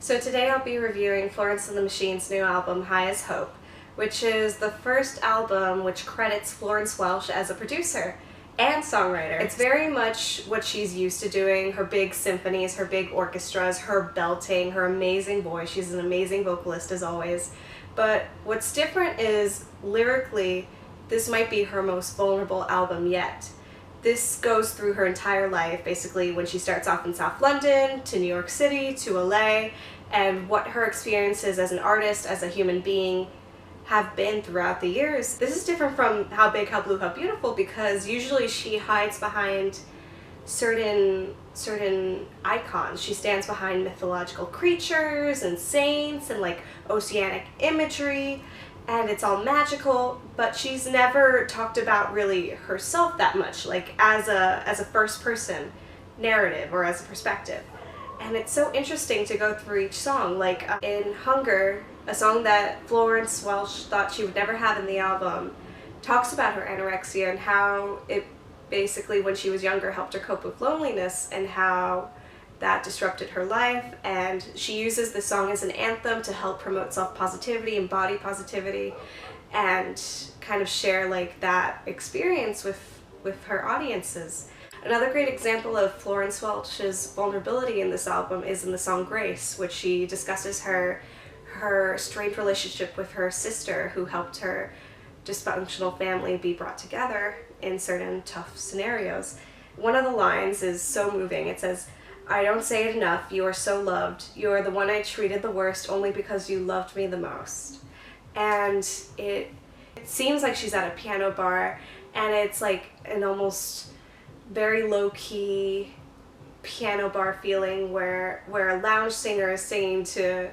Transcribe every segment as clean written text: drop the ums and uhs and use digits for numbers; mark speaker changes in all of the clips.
Speaker 1: So today I'll be reviewing Florence and the Machine's new album, High as Hope, which is the first album which credits Florence Welch as a producer and songwriter. It's very much what she's used to doing, her big symphonies, her big orchestras, her belting, her amazing voice. She's an amazing vocalist as always. But what's different is, lyrically, this might be her most vulnerable album yet. This goes through her entire life, basically when she starts off in South London, to New York City, to LA, and what her experiences as an artist, as a human being, have been throughout the years. This is different from How Big, How Blue, How Beautiful, because usually she hides behind certain icons. She stands behind mythological creatures and saints and like oceanic imagery, and it's all magical, but she's never talked about really herself that much, like as a first person narrative or as a perspective. And it's so interesting to go through each song. Like in Hunger, a song that Florence Welch thought she would never have in the album, talks about her anorexia and how it basically, when she was younger, helped her cope with loneliness and how that disrupted her life. And she uses the song as an anthem to help promote self-positivity and body positivity and kind of share like that experience with her audiences. Another great example of Florence Welch's vulnerability in this album is in the song Grace, which she discusses her strained relationship with her sister, who helped her dysfunctional family be brought together in certain tough scenarios. One of the lines is so moving. It says, "I don't say it enough, you are so loved. You are the one I treated the worst only because you loved me the most." And it seems like she's at a piano bar, and it's like an almost very low-key piano bar feeling where a lounge singer is singing to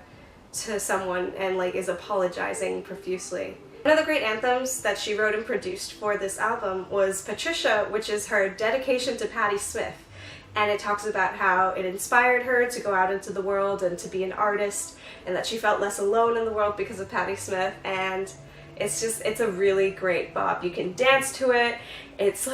Speaker 1: someone and like is apologizing profusely. One of the great anthems that she wrote and produced for this album was Patricia, which is her dedication to Patti Smith. And it talks about how it inspired her to go out into the world and to be an artist, and that she felt less alone in the world because of Patti Smith. And it's a really great bop. You can dance to it. It's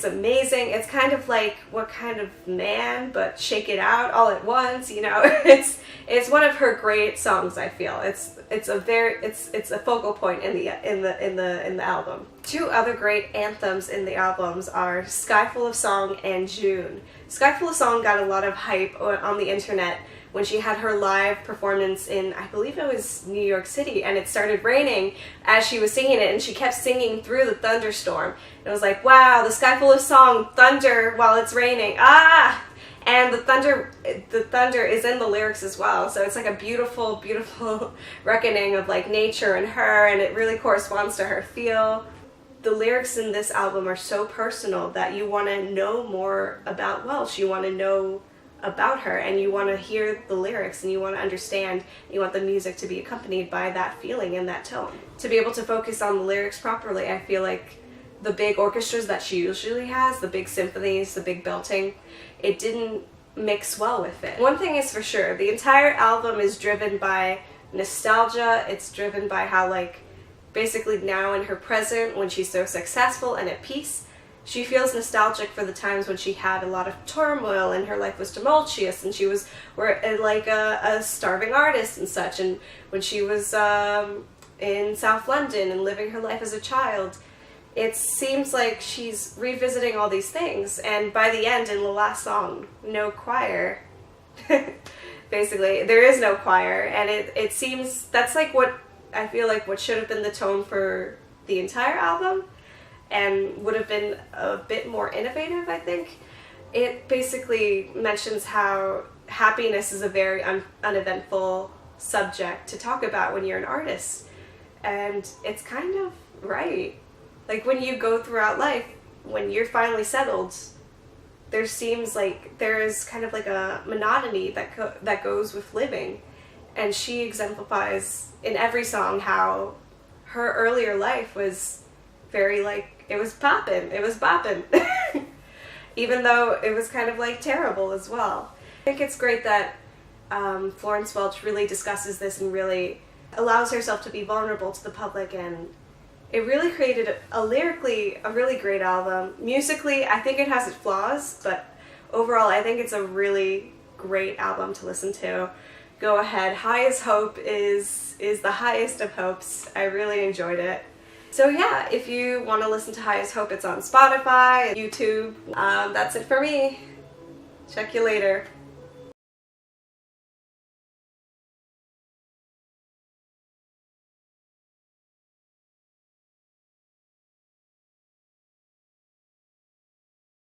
Speaker 1: amazing. It's kind of like What Kind of Man, but shake it out all at once, you know. It's one of her great songs, I feel. It's a focal point in the album. Two other great anthems in the albums are Sky Full of Song and June. Sky Full of Song got a lot of hype on the internet when she had her live performance in, I believe it was New York City, and it started raining as she was singing it, and she kept singing through the thunderstorm. And it was like, wow, the sky full of song, thunder while it's raining, ah! And the thunder is in the lyrics as well, so it's like a beautiful, beautiful reckoning of like nature and her, and it really corresponds to her feel. The lyrics in this album are so personal that you want to know more about Welch. You want to know about her, and you want to hear the lyrics, and you want to understand, you want the music to be accompanied by that feeling and that tone. To be able to focus on the lyrics properly, I feel like the big orchestras that she usually has, the big symphonies, the big belting, it didn't mix well with it. One thing is for sure, the entire album is driven by nostalgia. It's driven by how, like, basically now in her present, when she's so successful and at peace, she feels nostalgic for the times when she had a lot of turmoil and her life was tumultuous, and she was like a starving artist and such, and when she was in South London and living her life as a child. It seems like she's revisiting all these things, and by the end, in the last song, no choir, basically, there is no choir, and it seems that's like what I feel like what should have been the tone for the entire album, and would have been a bit more innovative, I think. It basically mentions how happiness is a very uneventful subject to talk about when you're an artist, and it's kind of right. Like, when you go throughout life, when you're finally settled, there seems like there is kind of like a monotony that goes with living, and she exemplifies in every song how her earlier life was very like, it was poppin', it was boppin', even though it was kind of like terrible as well. I think it's great that Florence Welch really discusses this and really allows herself to be vulnerable to the public, and it really created lyrically a really great album. Musically, I think it has its flaws, but overall I think it's a really great album to listen to. go ahead. High as Hope is the highest of hopes. I really enjoyed it. So yeah, if you want to listen to High as Hope, it's on Spotify, YouTube. That's it for me. Check you later.